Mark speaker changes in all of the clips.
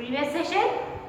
Speaker 1: previous session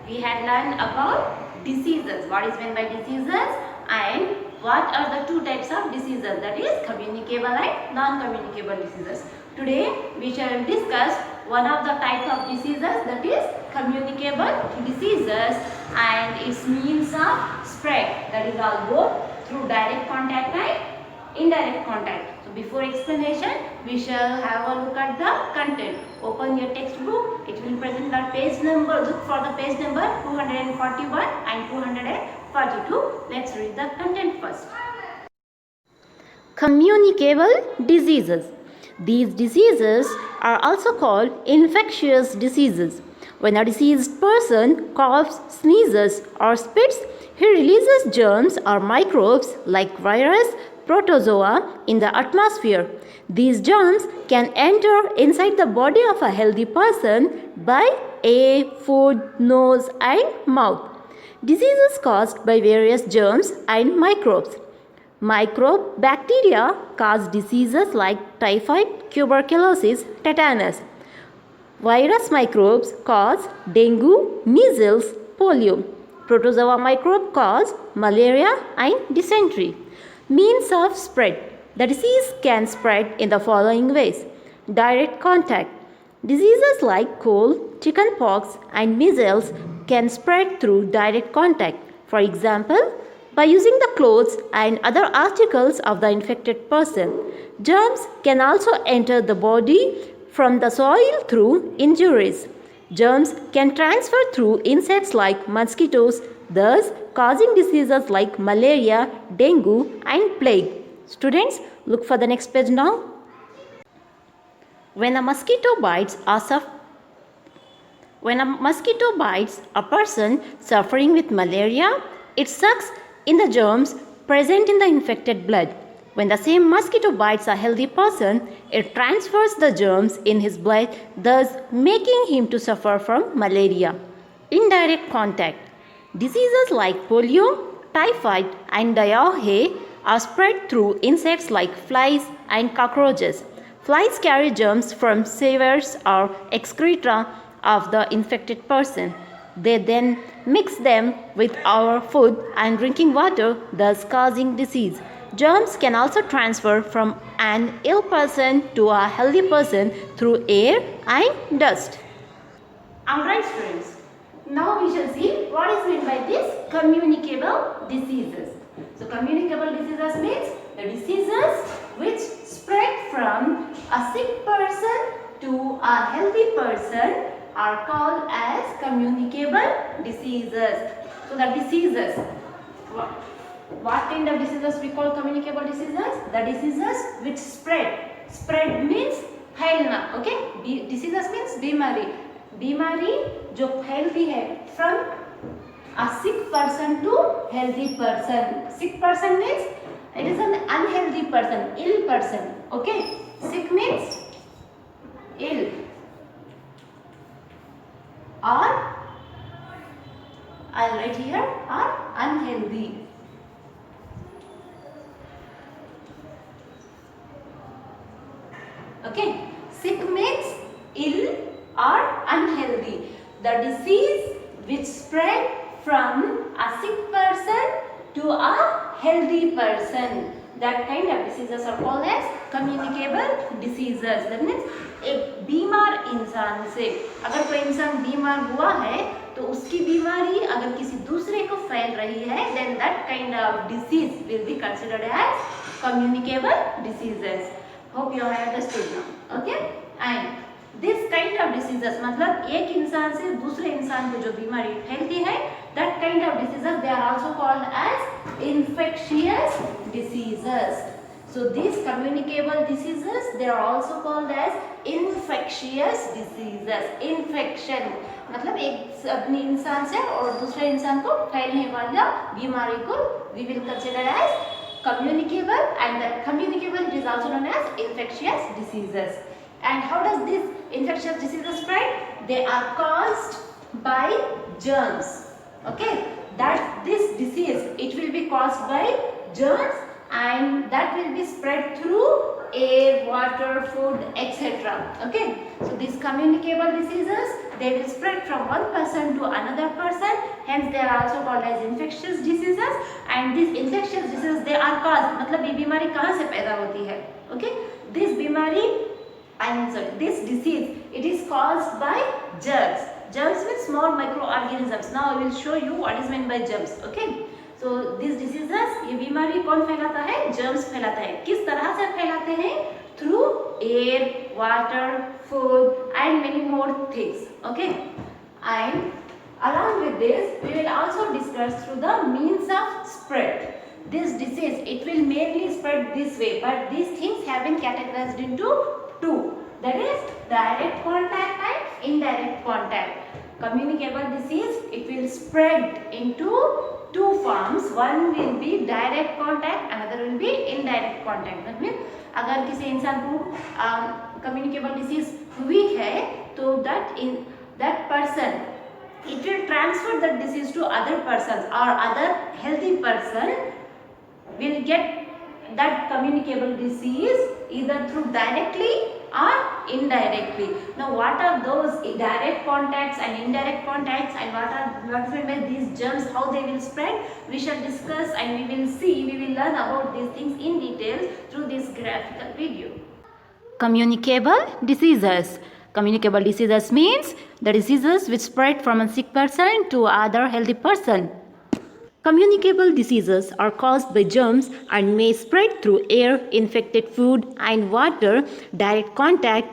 Speaker 1: we had learned about diseases. What is meant by diseases and what are the two types of diseases, that is communicable and non-communicable diseases. Today we shall discuss one of the type of diseases, that is communicable diseases, and its means of spread, that is all both through direct contact and indirect contact. So before explanation we shall have a look at the content. Open your textbook, it will present the page number. Look for the page number 241 and 242. Let's read the content first. Communicable diseases. These diseases are also called infectious diseases. When a diseased person coughs, sneezes or spits, he releases germs or microbes like virus, protozoa in the atmosphere. These germs can enter inside the body of a healthy person by air, food, nose and mouth. Diseases caused by various germs and microbes. Microbe bacteria cause diseases like typhoid, tuberculosis, tetanus. Virus microbes cause dengue, measles, polio. Protozoa microbe cause malaria and dysentery. Means of spread. The disease can spread in the following ways. Direct contact. Diseases like cold, chickenpox and measles can spread through direct contact. For example, by using the clothes and other articles of the infected person. Germs can also enter the body from the soil through injuries. Germs can transfer through insects like mosquitoes, thus causing diseases like malaria, dengue and plague. Students, look for the next page now. When a mosquito bites a person suffering with malaria, it sucks in the germs present in the infected blood. When the same mosquito bites a healthy person, it transfers the germs in his blood, thus making him to suffer from malaria. Indirect contact. Diseases like polio, typhoid and diarrhea are spread through insects like flies and cockroaches. Flies carry germs from sewers or excreta of the infected person. They then mix them with our food and drinking water, thus causing disease. Germs can also transfer from an ill person to a healthy person through air and dust. Alright students, now we shall see what is meant by these communicable diseases. So communicable diseases means the diseases which spread from a sick person to a healthy person are called as communicable diseases. So the diseases, what kind of diseases we call communicable diseases? The diseases which spread. Spread means फैलना, okay? Diseases means बीमारी. बीमारी जो फैलती है from a sick person to healthy person. Sick person means it is an unhealthy person, ill person, okay? Sick means ill or I'll write here or unhealthy. Okay, sick means ill or unhealthy. The disease which spread from a sick person to a healthy person. That kind of diseases are called as communicable diseases. That means एक बीमार इंसान से अगर कोई इंसान बीमार हुआ है तो उसकी बीमारी अगर किसी दूसरे को फैल रही है, then that kind of disease will be considered as communicable diseases. Hope you have understood now. Okay? And this kind of diseases मतलब एक इंसान से दूसरे इंसान को जो बीमारी फैलती है, that kind of diseases they are also called as infectious diseases. So these communicable diseases they are also called as infectious diseases. Infection मतलब एक अपने इंसान से और दूसरे इंसान को फैलने वाला बीमारी को we will consider as communicable, and that communicable it is also known as infectious diseases. And how does this infectious diseases spread? They are caused by germs. Okay, that this disease it will be caused by germs and that will be spread through air, water, food, etc. Okay. So these communicable diseases, they will spread from one person to another person. Hence they are also called as infectious diseases. And these infectious diseases, they are caused, मतलब ये बीमारी कहाँ से पैदा होती है? Okay. This बीमारी, this disease, it is caused by germs. Germs means small microorganisms. Now I will show you what is meant by germs. Okay. So these diseases, ये बीमारी कौन फैलाता है? Germs फैलाता है. किस तरह से फैलाते हैं? Through air, water, food and many more things. Okay. And along with this, we will also discuss through the means of spread. This disease, it will mainly spread this way, but these things have been categorized into two. That is direct contact and indirect contact. Communicable disease, it will spread into two forms. One will be direct contact, another will be indirect contact. That means अगर किसी इंसान को communicable disease हुई है, तो that person, it will transfer that disease to other persons, or other healthy person will get that communicable disease either through directly or indirectly. Now what are those direct contacts and indirect contacts, and what is meant by these germs, how they will spread, we shall discuss, and we will learn about these things in detail through this graphical video. Communicable diseases. Communicable diseases means the diseases which spread from a sick person to other healthy person. Communicable diseases are caused by germs and may spread through air, infected food and water, direct contact,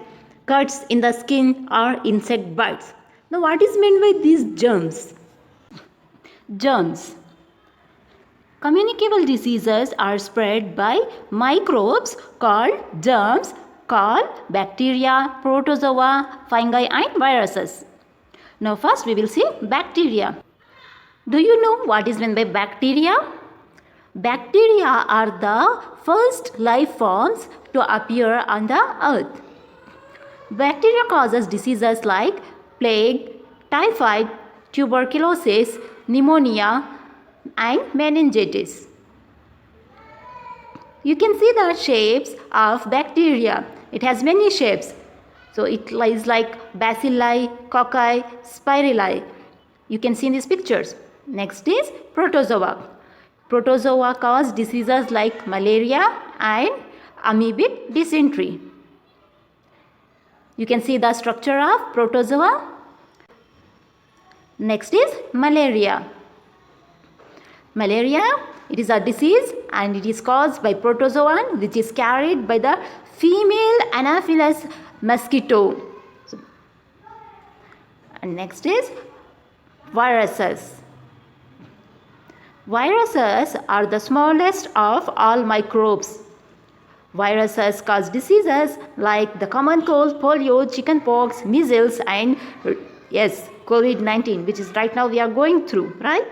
Speaker 1: cuts in the skin or insect bites. Now what is meant by these germs? Germs. Communicable diseases are spread by microbes called germs, called bacteria, protozoa, fungi and viruses. Now first we will see bacteria. Do you know what is meant by bacteria? Bacteria are the first life forms to appear on the earth. Bacteria causes diseases like plague, typhoid, tuberculosis, pneumonia and meningitis. You can see the shapes of bacteria. It has many shapes. So it is like bacilli, cocci, spirali. You can see in these pictures. Next is protozoa. Protozoa cause diseases like malaria and amoebic dysentery. You can see the structure of protozoa. Next is malaria. Malaria, it is a disease and it is caused by protozoan, which is carried by the female Anopheles mosquito. And next is viruses. Viruses are the smallest of all microbes. Viruses cause diseases like the common cold, polio, chickenpox, measles and yes, COVID-19, which is right now we are going through, right?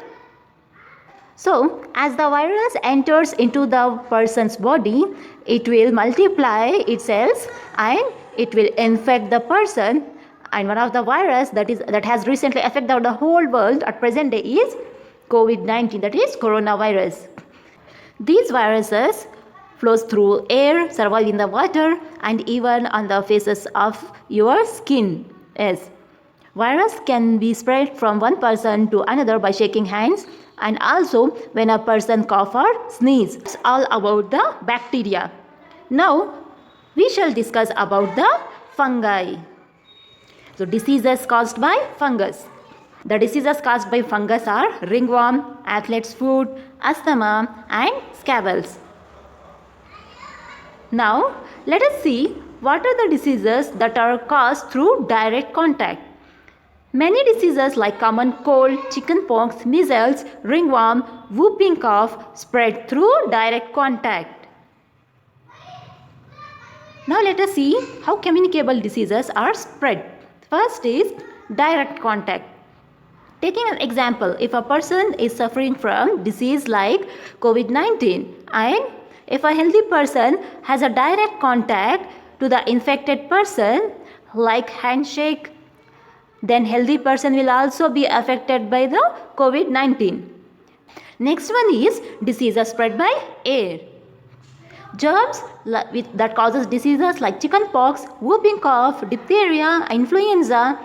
Speaker 1: So, as the virus enters into the person's body, it will multiply itself and it will infect the person. And one of the virus that has recently affected the whole world at present day is COVID-19, that is coronavirus. These viruses flows through air, survive in the water and even on the faces of your skin. Yes. Virus can be spread from one person to another by shaking hands and also when a person cough or sneeze. It's all about the bacteria. Now we shall discuss about the fungi. So diseases caused by fungus. The diseases caused by fungus are ringworm, athlete's foot, asthma and scabs. Now let us see what are the diseases that are caused through direct contact. Many diseases like common cold, chickenpox, measles, ringworm, whooping cough spread through direct contact. Now let us see how communicable diseases are spread. First is direct contact. Taking an example, if a person is suffering from disease like COVID-19 and if a healthy person has a direct contact to the infected person like handshake, then healthy person will also be affected by the COVID-19. Next one is diseases spread by air. Germs that causes diseases like chickenpox, whooping cough, diphtheria, influenza,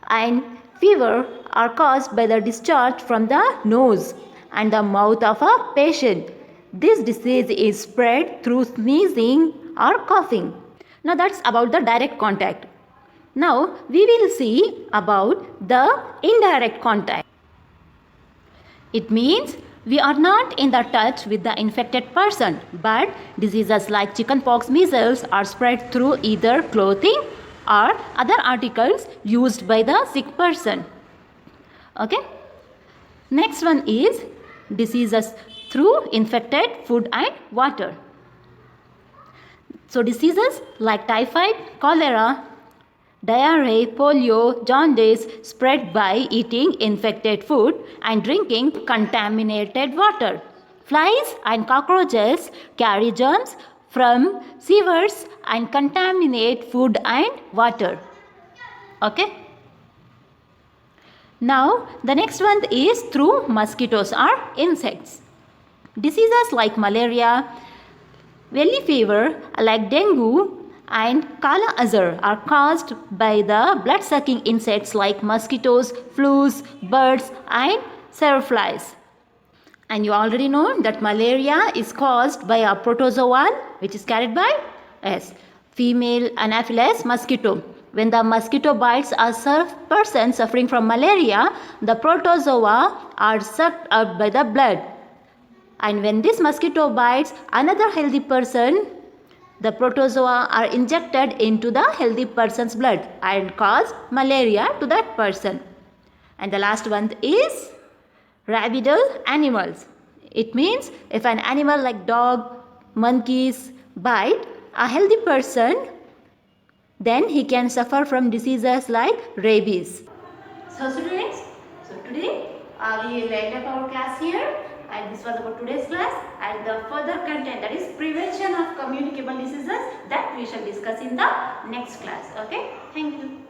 Speaker 1: and fever are caused by the discharge from the nose and the mouth of a patient. This disease is spread through sneezing or coughing. Now that's about the direct contact. Now we will see about the indirect contact. It means we are not in the touch with the infected person, but diseases like chickenpox, measles are spread through either clothing or other articles used by the sick person. Okay. Next one is diseases through infected food and water. So diseases like typhoid, cholera, diarrhea, polio, jaundice spread by eating infected food and drinking contaminated water. Flies and cockroaches carry germs from sewers and contaminate food and water. Okay. Now the next one is through mosquitoes or insects. Diseases like malaria, valley fever like dengue and Kala Azar are caused by the blood-sucking insects like mosquitoes, fleas, birds and flies. And you already know that malaria is caused by a protozoan which is carried by female Anopheles mosquito. When the mosquito bites a person suffering from malaria, the protozoa are sucked up by the blood. And when this mosquito bites another healthy person, the protozoa are injected into the healthy person's blood and cause malaria to that person. And the last one is rabidal animals. It means if an animal like dog, monkeys bite a healthy person, then he can suffer from diseases like rabies. So students, today we will up our class here. And this was about today's class, and the further content, that is prevention of communicable diseases, that we shall discuss in the next class. Okay, thank you.